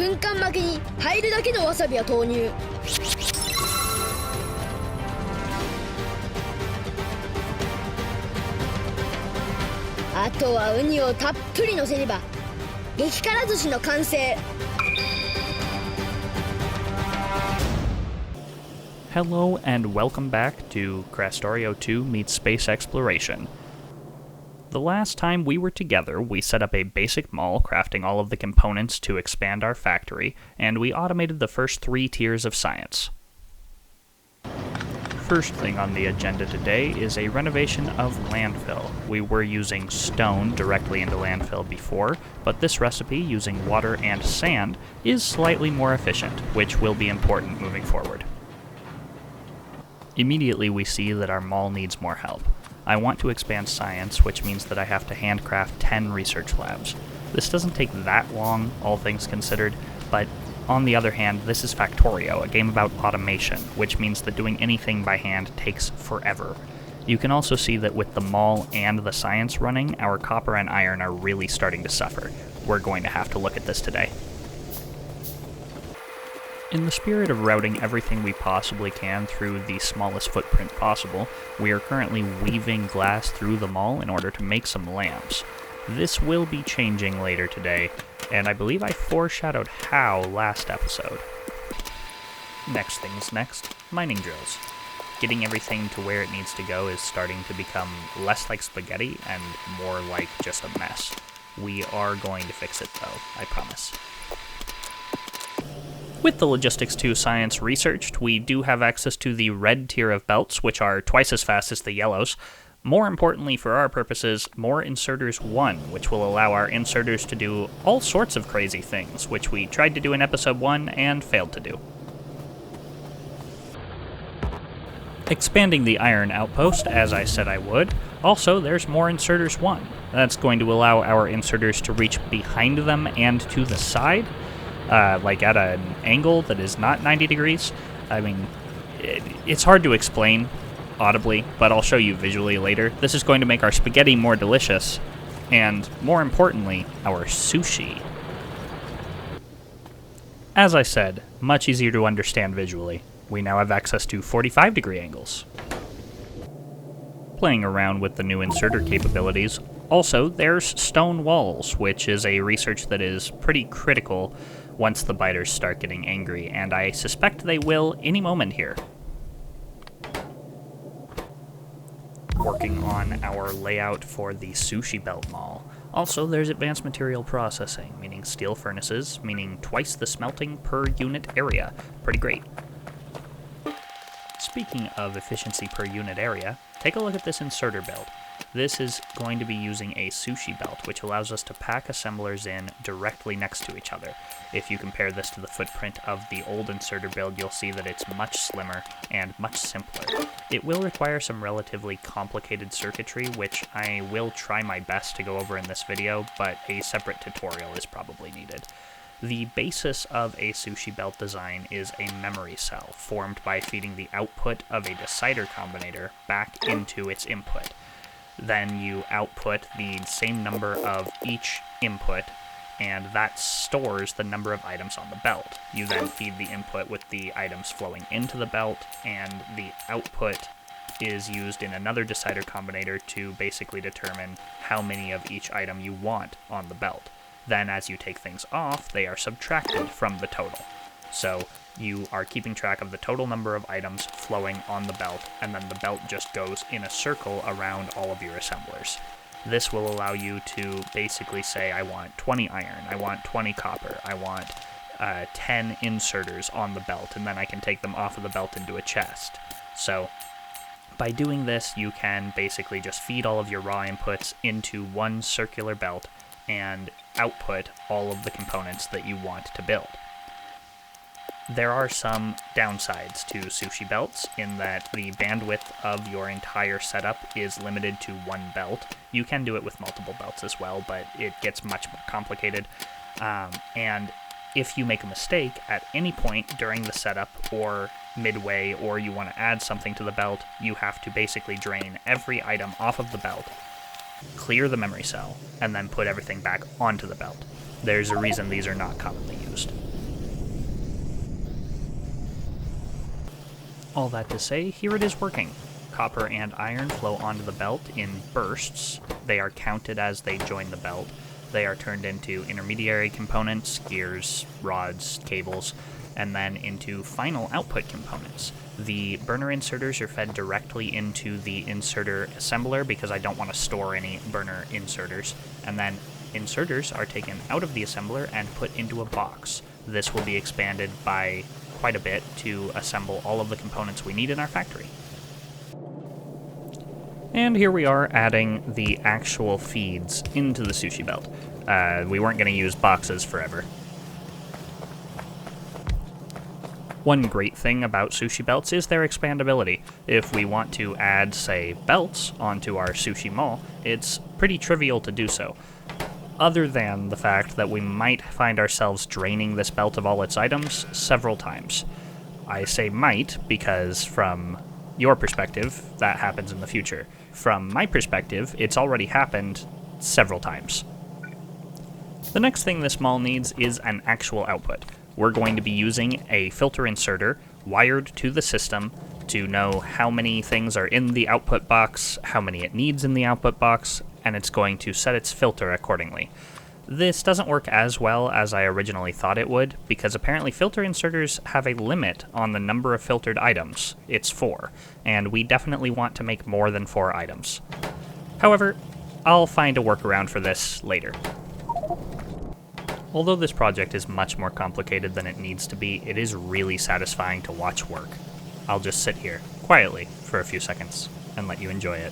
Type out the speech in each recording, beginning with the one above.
軍艦巻きに入るだけのわさびを投入。あとはウニをたっぷりのせれば激辛寿司の完成。 Hello and welcome back to Krastorio 2 meets Space Exploration. The last time we were together, we set up a basic mall, crafting all of the components to expand our factory, and we automated the first 3 tiers of science. First thing on the agenda today is a renovation of landfill. We were using stone directly into landfill before, but this recipe using water and sand is slightly more efficient, which will be important moving forward. Immediately we see that our mall needs more help. I want to expand science, which means that I have to handcraft 10 research labs. This doesn't take that long, all things considered, but on the other hand, this is Factorio, a game about automation, which means that doing anything by hand takes forever. You can also see that with the mall and the science running, our copper and iron are really starting to suffer. We're going to have to look at this today. In the spirit of routing everything we possibly can through the smallest footprint possible, we are currently weaving glass through the mall in order to make some lamps. This will be changing later today, and I believe I foreshadowed how last episode. Next things next, mining drills. Getting everything to where it needs to go is starting to become less like spaghetti and more like just a mess. We are going to fix it though, I promise. With the Logistics 2 science researched, we do have access to the red tier of belts, which are twice as fast as the yellows. More importantly for our purposes, more inserters 1, which will allow our inserters to do all sorts of crazy things, which we tried to do in episode 1 and failed to do. Expanding the iron outpost, as I said I would. Also, there's more inserters 1. That's going to allow our inserters to reach behind them and to the side. Like at an angle that is not 90 degrees. I mean, it's hard to explain audibly, but I'll show you visually later. This is going to make our spaghetti more delicious, and more importantly, our sushi. As I said, much easier to understand visually. We now have access to 45-degree angles. Playing around with the new inserter capabilities. Also, there's stone walls, which is a research that is pretty critical once the biters start getting angry, and I suspect they will any moment here. Working on our layout for the Sushi Belt Mall. Also, there's advanced material processing, meaning steel furnaces, meaning twice the smelting per unit area. Pretty great. Speaking of efficiency per unit area, take a look at this inserter build. This is going to be using a sushi belt, which allows us to pack assemblers in directly next to each other. If you compare this to the footprint of the old inserter build, you'll see that it's much slimmer and much simpler. It will require some relatively complicated circuitry, which I will try my best to go over in this video, but a separate tutorial is probably needed. The basis of a sushi belt design is a memory cell, formed by feeding the output of a decider combinator back into its input. Then you output the same number of each input, and that stores the number of items on the belt. You then feed the input with the items flowing into the belt, and the output is used in another decider combinator to basically determine how many of each item you want on the belt. Then as you take things off, they are subtracted from the total. So you are keeping track of the total number of items flowing on the belt, and then the belt just goes in a circle around all of your assemblers. This will allow you to basically say, I want 20 iron, I want 20 copper, I want 10 inserters on the belt, and then I can take them off of the belt into a chest. So by doing this, you can basically just feed all of your raw inputs into one circular belt and output all of the components that you want to build. There are some downsides to sushi belts in that the bandwidth of your entire setup is limited to one belt. You can do it with multiple belts as well, but it gets much more complicated. And if you make a mistake at any point during the setup or midway, or you want to add something to the belt, you have to basically drain every item off of the belt, clear the memory cell, and then put everything back onto the belt. There's a reason these are not commonly used. All that to say, here it is working. Copper and iron flow onto the belt in bursts. They are counted as they join the belt. They are turned into intermediary components, gears, rods, cables, and then into final output components. The burner inserters are fed directly into the inserter assembler because I don't want to store any burner inserters. And then inserters are taken out of the assembler and put into a box. This will be expanded by quite a bit to assemble all of the components we need in our factory. And here we are adding the actual feeds into the sushi belt. We weren't going to use boxes forever. One great thing about sushi belts is their expandability. If we want to add, say, belts onto our sushi mall, it's pretty trivial to do so. Other than the fact that we might find ourselves draining this belt of all its items several times. I say might because from your perspective, that happens in the future. From my perspective, it's already happened several times. The next thing this mall needs is an actual output. We're going to be using a filter inserter wired to the system to know how many things are in the output box, how many it needs in the output box, and it's going to set its filter accordingly. This doesn't work as well as I originally thought it would, because apparently filter inserters have a limit on the number of filtered items. It's 4, and we definitely want to make more than 4 items. However, I'll find a workaround for this later. Although this project is much more complicated than it needs to be, it is really satisfying to watch work. I'll just sit here, quietly, for a few seconds, and let you enjoy it.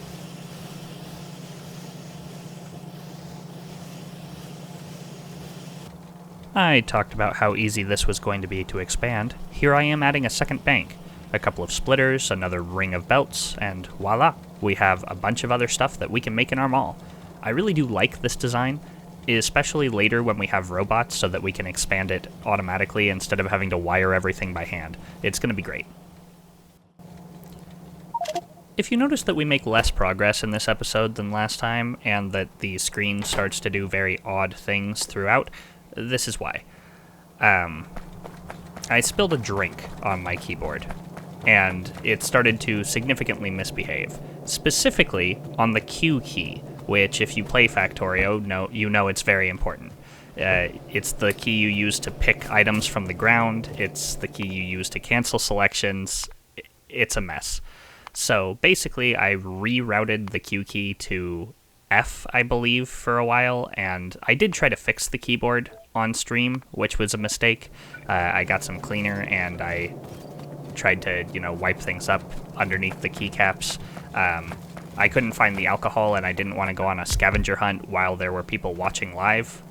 I talked about how easy this was going to be to expand. Here I am adding a second bank, a couple of splitters, another ring of belts, and voila, we have a bunch of other stuff that we can make in our mall. I really do like this design, especially later when we have robots so that we can expand it automatically instead of having to wire everything by hand. It's going to be great. If you notice that we make less progress in this episode than last time, and that the screen starts to do very odd things throughout, this is why. I spilled a drink on my keyboard, and it started to significantly misbehave, specifically on the Q key, which if you play Factorio, you know it's very important. It's the key you use to pick items from the ground, it's the key you use to cancel selections, it's a mess. So basically I rerouted the Q key to F, I believe, for a while, and I did try to fix the keyboard on stream, which was a mistake. I got some cleaner and I tried to, wipe things up underneath the keycaps. I couldn't find the alcohol, and I didn't want to go on a scavenger hunt while there were people watching live,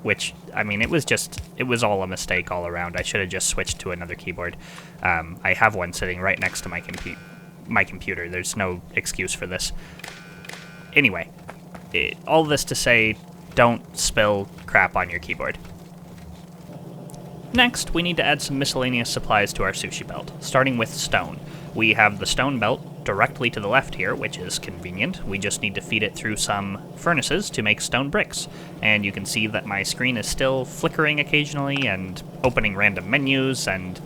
which, it was all a mistake all around. I should have just switched to another keyboard. I have one sitting right next to my computer. There's no excuse for this. Anyway, all this to say, don't spill crap on your keyboard. Next, we need to add some miscellaneous supplies to our sushi belt, starting with stone. We have the stone belt directly to the left here, which is convenient. We just need to feed it through some furnaces to make stone bricks. And you can see that my screen is still flickering occasionally and opening random menus, and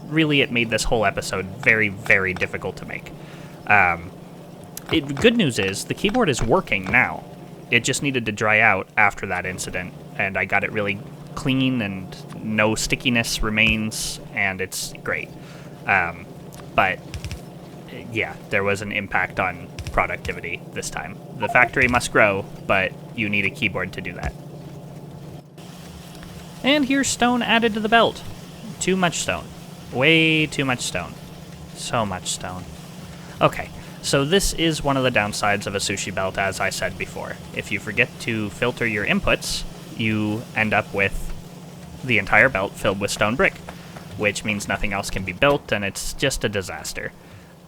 really it made this whole episode very, very difficult to make. Good news is, the keyboard is working now. It just needed to dry out after that incident, and I got it really clean and no stickiness remains, and it's great. But yeah, there was an impact on productivity this time. The factory must grow, but you need a keyboard to do that. And here's stone added to the belt. Too much stone. Way too much stone. So much stone. Okay, so this is one of the downsides of a sushi belt, as I said before. If you forget to filter your inputs, you end up with the entire belt filled with stone brick, which means nothing else can be built, and it's just a disaster.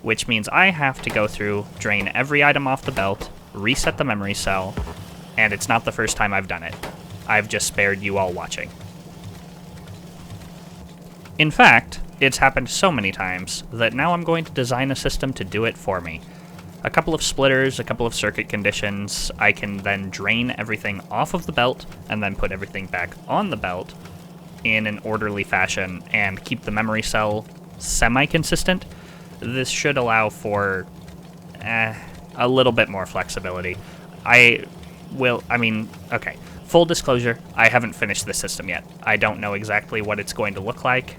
Which means I have to go through, drain every item off the belt, reset the memory cell, and it's not the first time I've done it. I've just spared you all watching. In fact, it's happened so many times that now I'm going to design a system to do it for me. A couple of splitters, a couple of circuit conditions, I can then drain everything off of the belt and then put everything back on the belt in an orderly fashion and keep the memory cell semi-consistent. this should allow for a little bit more flexibility. Okay, full disclosure, I haven't finished the system yet. I don't know exactly what it's going to look like.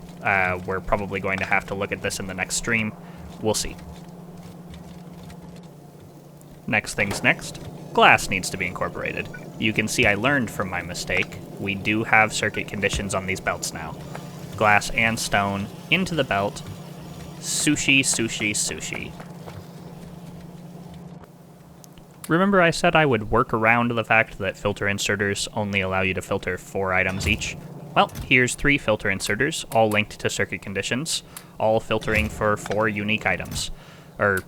We're probably going to have to look at this in the next stream. We'll see. Next things next, glass needs to be incorporated. You can see I learned from my mistake. We do have circuit conditions on these belts now. Glass and stone into the belt. Sushi, sushi, sushi. Remember I said I would work around the fact that filter inserters only allow you to filter 4 items each? Well, here's 3 filter inserters, all linked to circuit conditions, all filtering for 4 unique items. Or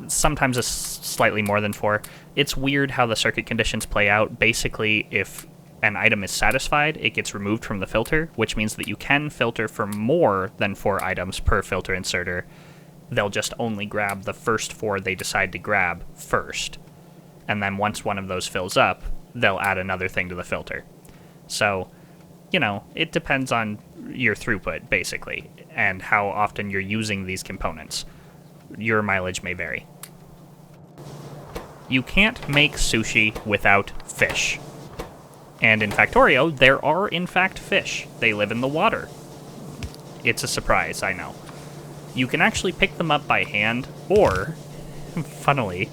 sometimes it's slightly more than 4. It's weird how the circuit conditions play out. Basically, if an item is satisfied, it gets removed from the filter, which means that you can filter for more than 4 items per filter inserter. They'll just only grab the first 4 they decide to grab first. And then once one of those fills up, they'll add another thing to the filter. So, you know, it depends on your throughput, basically, and how often you're using these components. Your mileage may vary. You can't make sushi without fish. And in Factorio, there are, in fact, fish. They live in the water. It's a surprise, I know. You can actually pick them up by hand, or, funnily,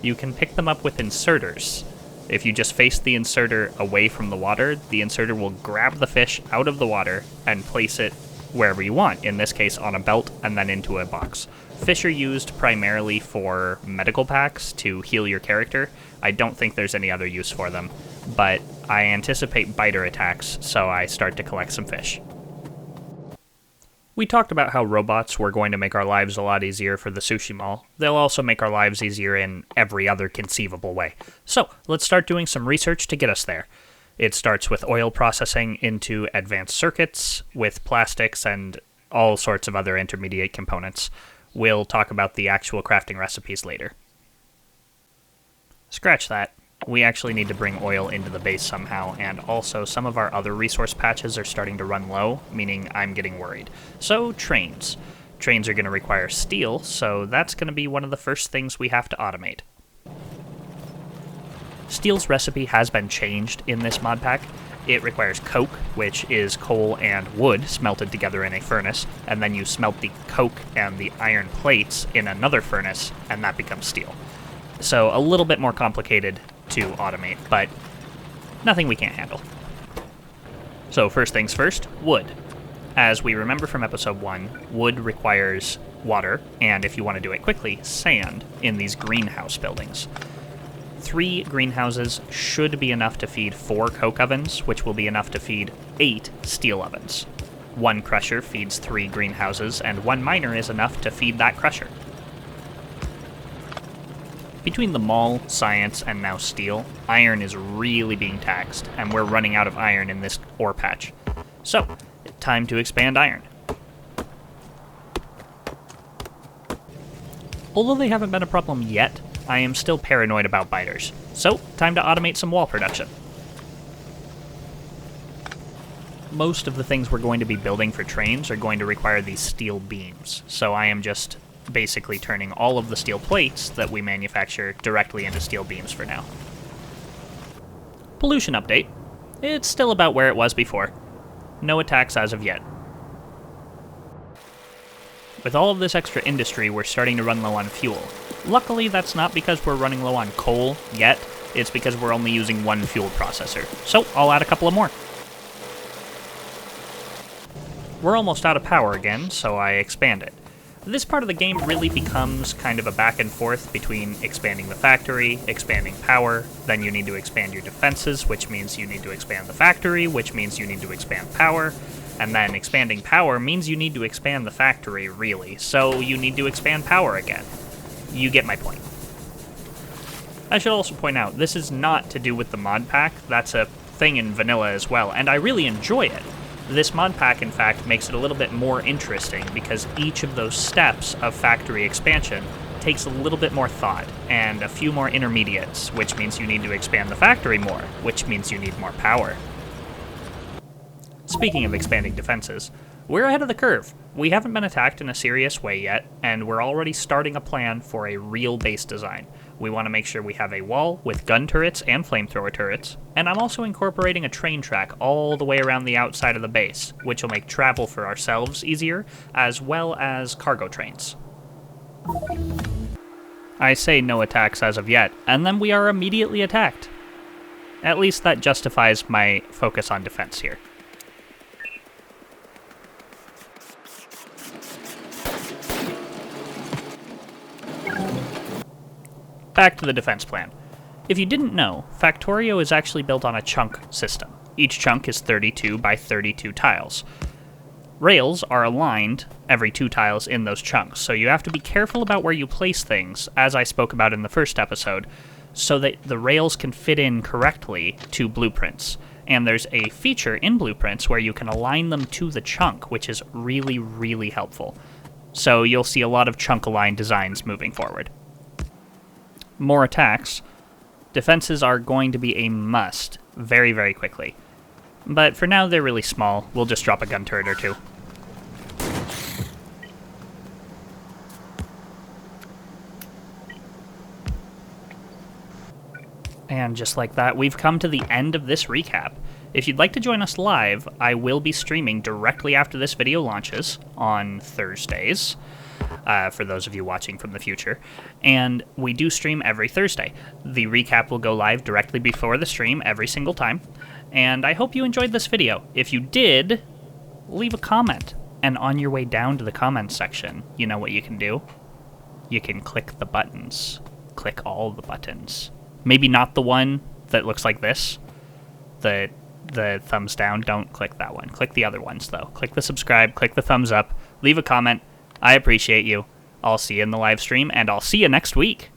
you can pick them up with inserters. If you just face the inserter away from the water, the inserter will grab the fish out of the water and place it wherever you want, in this case on a belt and then into a box. Fish are used primarily for medical packs to heal your character. I don't think there's any other use for them, but I anticipate biter attacks, so I start to collect some fish. We talked about how robots were going to make our lives a lot easier for the sushi mall. They'll also make our lives easier in every other conceivable way. So, let's start doing some research to get us there. It starts with oil processing into advanced circuits, with plastics and all sorts of other intermediate components. We'll talk about the actual crafting recipes later. Scratch that. We actually need to bring oil into the base somehow, and also some of our other resource patches are starting to run low, meaning I'm getting worried. So, trains. Trains are going to require steel, so that's going to be one of the first things we have to automate. Steel's recipe has been changed in this mod pack. It requires coke, which is coal and wood smelted together in a furnace, and then you smelt the coke and the iron plates in another furnace, and that becomes steel. So a little bit more complicated to automate, but nothing we can't handle. So first things first, wood. As we remember from episode 1, wood requires water, and if you want to do it quickly, sand in these greenhouse buildings. 3 greenhouses should be enough to feed 4 coke ovens, which will be enough to feed 8 steel ovens. 1 crusher feeds 3 greenhouses, and 1 miner is enough to feed that crusher. Between the mall, science, and now steel, iron is really being taxed, and we're running out of iron in this ore patch. So, time to expand iron. Although they haven't been a problem yet, I am still paranoid about biters. So, time to automate some wall production. Most of the things we're going to be building for trains are going to require these steel beams, so I am just basically turning all of the steel plates that we manufacture directly into steel beams for now. Pollution update. It's still about where it was before. No attacks as of yet. With all of this extra industry, we're starting to run low on fuel. Luckily, that's not because we're running low on coal yet, it's because we're only using 1 fuel processor. So, I'll add a couple of more. We're almost out of power again, so I expand it. This part of the game really becomes kind of a back and forth between expanding the factory, expanding power, then you need to expand your defenses, which means you need to expand the factory, which means you need to expand power, and then expanding power means you need to expand the factory, really, so you need to expand power again. You get my point. I should also point out, this is not to do with the mod pack, that's a thing in vanilla as well, and I really enjoy it. This mod pack, in fact, makes it a little bit more interesting because each of those steps of factory expansion takes a little bit more thought and a few more intermediates, which means you need to expand the factory more, which means you need more power. Speaking of expanding defenses, We're ahead of the curve. We haven't been attacked in a serious way yet, and we're already starting a plan for a real base design. We want to make sure we have a wall with gun turrets and flamethrower turrets, and I'm also incorporating a train track all the way around the outside of the base, which will make travel for ourselves easier, as well as cargo trains. I say no attacks as of yet, and then we are immediately attacked. At least that justifies my focus on defense here. Back to the defense plan. If you didn't know, Factorio is actually built on a chunk system. Each chunk is 32 by 32 tiles. Rails are aligned every 2 tiles in those chunks, so you have to be careful about where you place things, as I spoke about in the first episode, so that the rails can fit in correctly to blueprints. And there's a feature in blueprints where you can align them to the chunk, which is really, really helpful. So you'll see a lot of chunk-aligned designs moving forward. More attacks. Defenses are going to be a must very, very quickly. But for now, they're really small. We'll just drop a gun turret or 2. And just like that, we've come to the end of this recap. If you'd like to join us live, I will be streaming directly after this video launches on Thursdays. For those of you watching from the future. And we do stream every Thursday. The recap will go live directly before the stream every single time. And I hope you enjoyed this video. If you did, leave a comment. And on your way down to the comments section, you know what you can do? You can click the buttons. Click all the buttons. Maybe not the one that looks like this. The thumbs down. Don't click that one. Click the other ones, though. Click the subscribe. Click the thumbs up. Leave a comment. I appreciate you. I'll see you in the live stream, and I'll see you next week.